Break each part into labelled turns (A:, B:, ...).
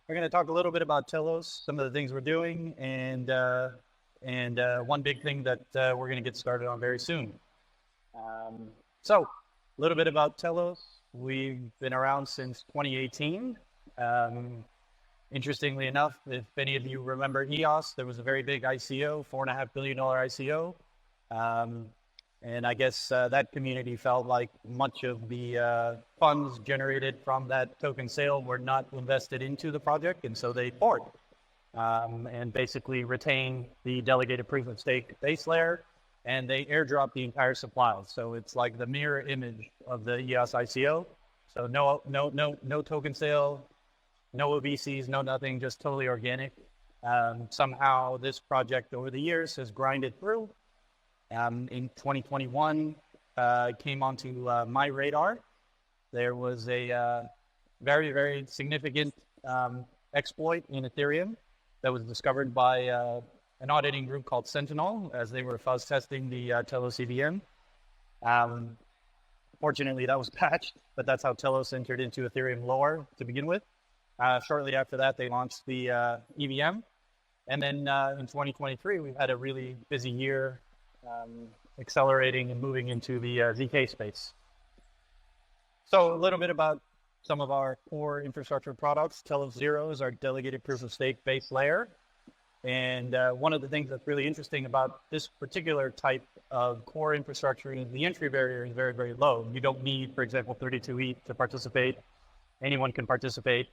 A: We're going to talk a little bit about Telos, some of the things we're doing, and one big thing that we're going to get started on very soon. So, a little bit about Telos. We've been around since 2018. Interestingly enough, if any of you remember EOS, there was a very big ICO, $4.5 billion ICO. And I guess that community felt like much of the funds generated from that token sale were not invested into the project, and so they poured and basically retained the delegated proof of stake base layer, and they airdropped the entire supply. So it's like the mirror image of the EOS ICO. So no token sale, no VCs, no nothing, just totally organic. Somehow this project over the years has grinded through. In 2021, came onto my radar. There was a very, very significant exploit in Ethereum that was discovered by an auditing group called Sentinel as they were fuzz testing the Telos EVM. Fortunately, that was patched, but that's how Telos entered into Ethereum lore to begin with. Shortly after that, they launched the EVM. And then in 2023, we've had a really busy year accelerating and moving into the zk space. So a little bit about some of our core infrastructure products. Telos Zero is our delegated proof of stake base layer. And one of the things that's really interesting about this particular type of core infrastructure is the entry barrier is very, very low. You don't need, for example, 32 ETH to participate. Anyone can participate.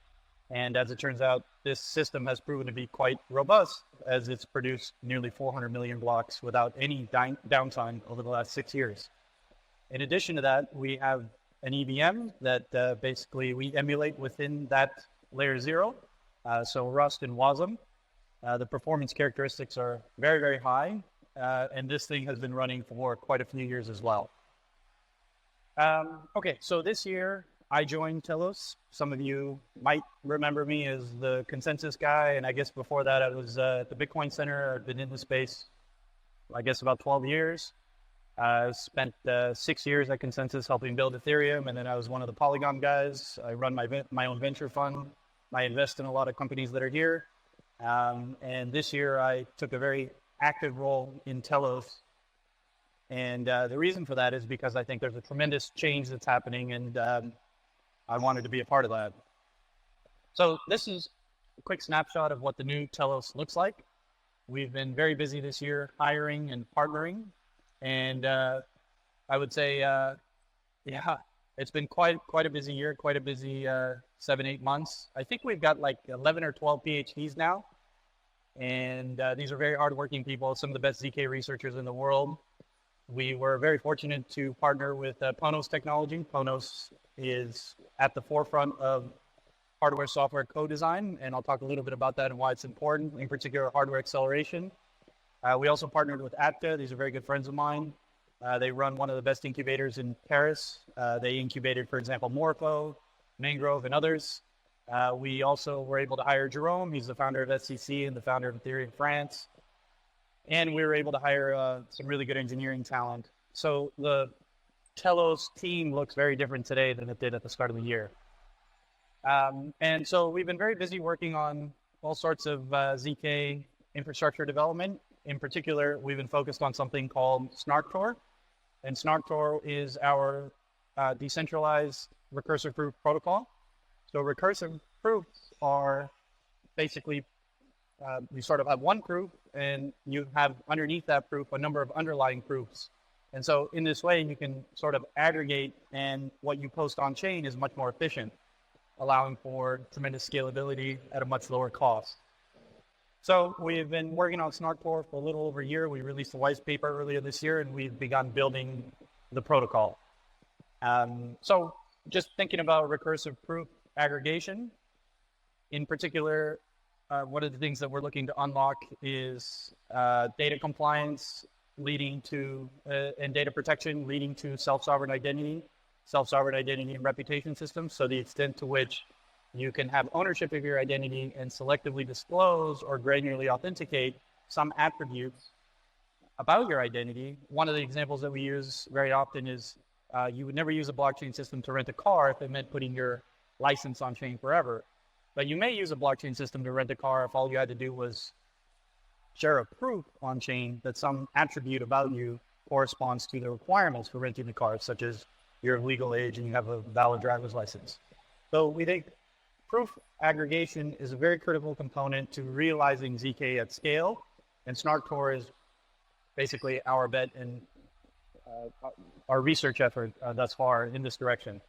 A: And as it turns out, this system has proven to be quite robust as it's produced nearly 400 million blocks without any downtime over the last 6 years. In addition to that, we have an EVM that basically we emulate within that layer zero. So Rust and Wasm. The performance characteristics are very, very high. And this thing has been running for quite a few years as well. Okay, so this year, I joined Telos. Some of you might remember me as the consensus guy, and I guess before that I was at the Bitcoin Center. I've been in the space, I guess, about 12 years. I spent 6 years at Consensus helping build Ethereum, and then I was one of the Polygon guys. I run my own venture fund. I invest in a lot of companies that are here. And this year I took a very active role in Telos. And the reason for that is because I think there's a tremendous change that's happening, and I wanted to be a part of that. So this is a quick snapshot of what the new Telos looks like. We've been very busy this year hiring and partnering. And I would say, yeah, it's been quite a busy year, quite a busy 7-8 months. I think we've got like 11 or 12 PhDs now. And these are very hardworking people, some of the best ZK researchers in the world. We were very fortunate to partner with Ponos technology. Ponos is at the forefront of hardware software co-design, and I'll talk a little bit about that and why it's important, in particular hardware acceleration. We also partnered with ATTA. These are very good friends of mine. They run one of the best incubators in Paris. They incubated, for example, Morpho, Mangrove, and others. We also were able to hire Jerome. He's the founder of SCC and the founder of Ethereum France. And we were able to hire some really good engineering talent. So the Telos team looks very different today than it did at the start of the year. And so we've been very busy working on all sorts of ZK infrastructure development. In particular, we've been focused on something called SNARKtor. And SNARKtor is our decentralized recursive proof protocol. So recursive proofs are basically, you sort of have one proof and you have underneath that proof a number of underlying proofs. And so in this way, you can sort of aggregate, and what you post on chain is much more efficient, allowing for tremendous scalability at a much lower cost. So we've been working on SNARKtor for a little over a year. We released a white paper earlier this year, and we've begun building the protocol. So just thinking about recursive proof aggregation, in particular, one of the things that we're looking to unlock is data compliance leading to, and data protection leading to self-sovereign identity and reputation systems. So the extent to which you can have ownership of your identity and selectively disclose or granularly authenticate some attributes about your identity. One of the examples that we use very often is you would never use a blockchain system to rent a car if it meant putting your license on chain forever. But you may use a blockchain system to rent a car if all you had to do was share a proof on chain that some attribute about you corresponds to the requirements for renting the car, such as you're of legal age and you have a valid driver's license. So we think proof aggregation is a very critical component to realizing ZK at scale, and SNARKtor is basically our bet and our research effort thus far in this direction.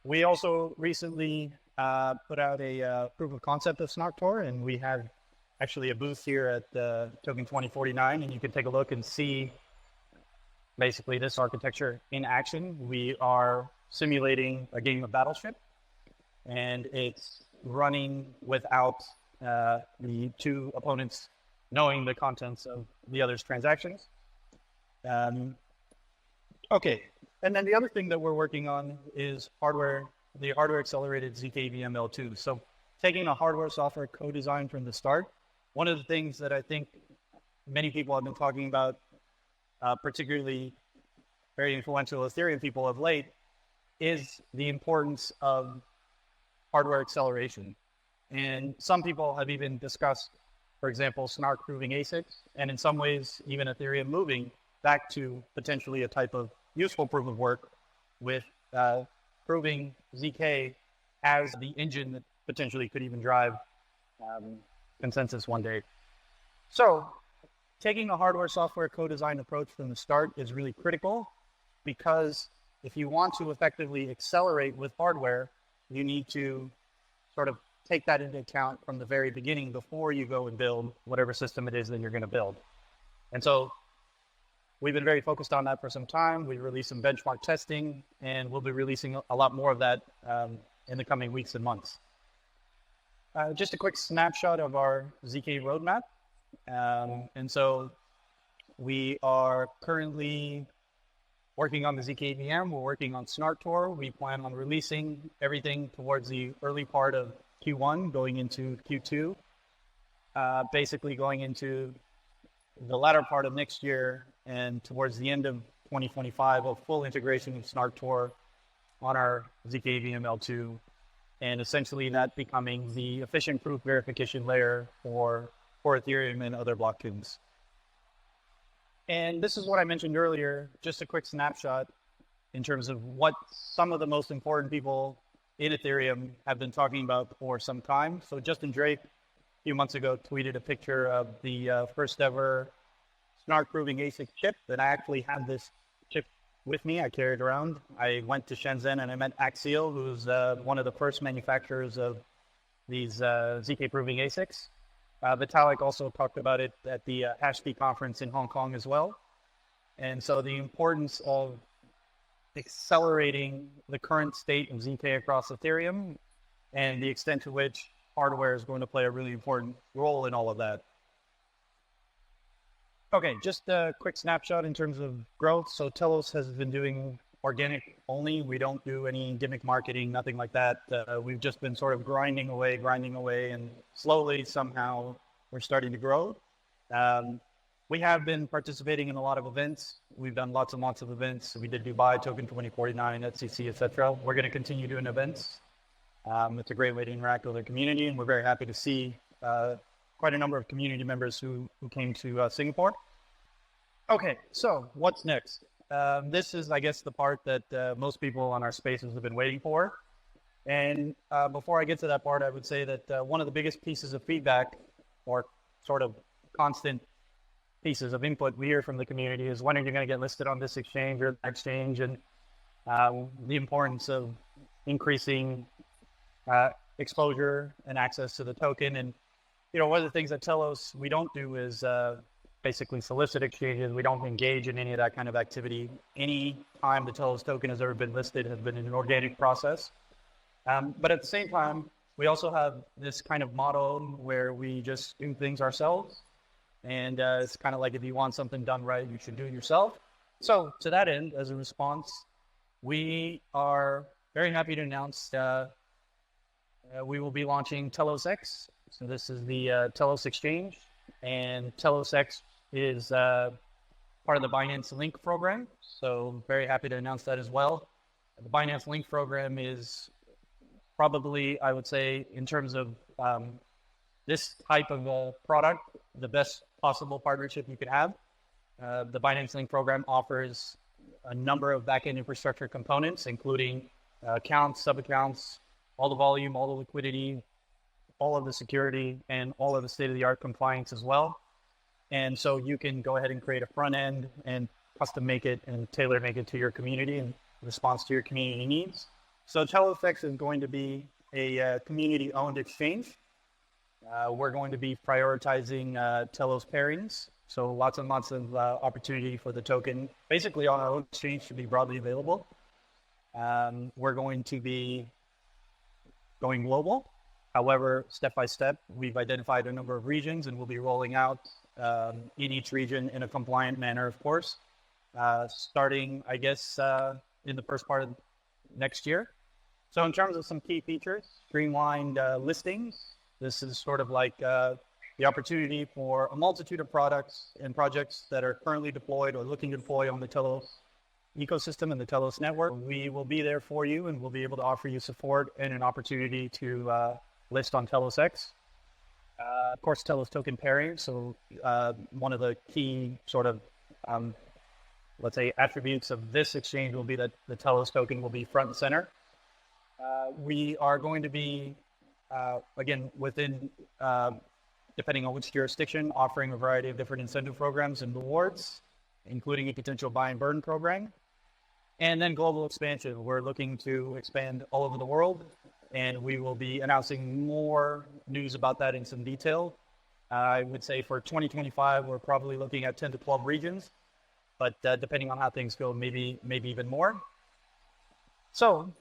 A: We also recently put out a proof of concept of SNARKtor, and we have actually a booth here at TOKEN2049, and you can take a look and see basically this architecture in action. We are simulating a game of Battleship, and it's running without the two opponents knowing the contents of the other's transactions. Okay, and then the other thing that we're working on is the hardware accelerated zkEVM L2. So taking a hardware software co-design from the start, one of the things that I think many people have been talking about, particularly very influential Ethereum people of late, is the importance of hardware acceleration. And some people have even discussed, for example, Snark proving ASICs, and in some ways, even Ethereum moving back to potentially a type of useful proof of work with proving ZK as the engine that potentially could even drive consensus one day. So taking a hardware software co-design approach from the start is really critical, because if you want to effectively accelerate with hardware, you need to sort of take that into account from the very beginning before you go and build whatever system it is that you're going to build. And so we've been very focused on that for some time. We released some benchmark testing, and we'll be releasing a lot more of that in the coming weeks and months. Just a quick snapshot of our ZK roadmap. And so we are currently working on the zkEVM. We're working on SNARKtor. We plan on releasing everything towards the early part of Q1, going into Q2, basically going into the latter part of next year, and towards the end of 2025, a full integration of SNARKtor on our zkEVM L2, and essentially that becoming the efficient proof verification layer for Ethereum and other blockchains. And this is what I mentioned earlier, just a quick snapshot in terms of what some of the most important people in Ethereum have been talking about for some time. So Justin Drake, a few months ago, tweeted a picture of the first ever Snark proving ASIC chip, and I actually had this chip with me. I carried it around. I went to Shenzhen and I met Axial, who's one of the first manufacturers of these ZK proving ASICs. Vitalik also talked about it at the HashKey conference in Hong Kong as well. And so the importance of accelerating the current state of ZK across Ethereum, and the extent to which hardware is going to play a really important role in all of that. Okay, just a quick snapshot in terms of growth. So Telos has been doing organic only. We don't do any gimmick marketing, nothing like that. We've just been sort of grinding away, and slowly somehow we're starting to grow. We have been participating in a lot of events. We've done lots and lots of events. We did Dubai, TOKEN2049, SCC, etc. We're going to continue doing events. It's a great way to interact with the community, and we're very happy to see quite a number of community members who came to Singapore. Okay, so what's next? This is, I guess, the part that most people on our spaces have been waiting for. And before I get to that part, I would say that one of the biggest pieces of feedback, or sort of constant pieces of input we hear from the community, is when are you going to get listed on this exchange or that exchange, and the importance of increasing exposure and access to the token. And one of the things at Telos we don't do is basically solicit exchanges. We don't engage in any of that kind of activity. Any time the Telos token has ever been listed has been an organic process. But at the same time, we also have this kind of model where we just do things ourselves. And it's kind of like, if you want something done right, you should do it yourself. So to that end, as a response, we are very happy to announce we will be launching Telos X. So this is the Telos exchange, and Telos X is part of the Binance Link Program. So very happy to announce that as well. The Binance Link Program is probably, I would say, in terms of this type of a product, the best possible partnership you could have. The Binance Link Program offers a number of backend infrastructure components, including accounts, sub-accounts, all the volume, all the liquidity, all of the security, and all of the state-of-the-art compliance as well. And so you can go ahead and create a front end and custom make it and tailor make it to your community in response to your community needs. So Telos X is going to be a community-owned exchange. We're going to be prioritizing Telos pairings. So lots and lots of opportunity for the token, basically on our own exchange, to be broadly available. We're going to be going global. However, step by step, we've identified a number of regions and we'll be rolling out in each region in a compliant manner, of course, starting, I guess, in the first part of next year. So in terms of some key features, streamlined listings. This is sort of like the opportunity for a multitude of products and projects that are currently deployed or looking to deploy on the Telos ecosystem and the Telos network. We will be there for you and we'll be able to offer you support and an opportunity to list on Telos X. Of course, Telos token pairing. So one of the key sort of, let's say, attributes of this exchange will be that the Telos token will be front and center. We are going to be, again, within, depending on which jurisdiction, offering a variety of different incentive programs and rewards, including a potential buy and burn program. And then global expansion. We're looking to expand all over the world, and we will be announcing more news about that in some detail. I would say for 2025, we're probably looking at 10 to 12 regions, but depending on how things go, maybe even more. So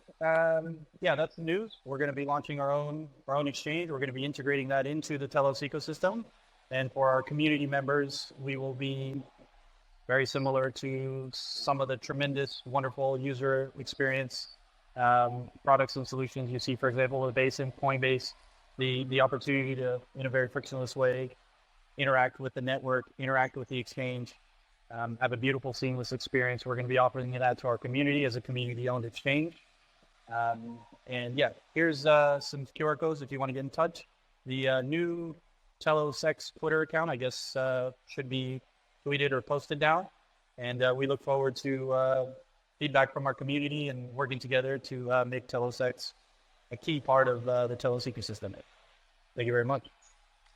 A: yeah, that's the news. We're going to be launching our own exchange. We're going to be integrating that into the Telos ecosystem. And for our community members, we will be very similar to some of the tremendous, wonderful user experience products and solutions you see, for example, with Base and Coinbase, the opportunity to, in a very frictionless way, interact with the network, interact with the exchange, have a beautiful, seamless experience. We're going to be offering that to our community as a community-owned exchange. And yeah, here's some QR codes if you want to get in touch. The new Telos X Twitter account, I guess, should be tweeted or posted now. And we look forward to feedback from our community and working together to make Telos X a key part of the Telos ecosystem. Thank you very much.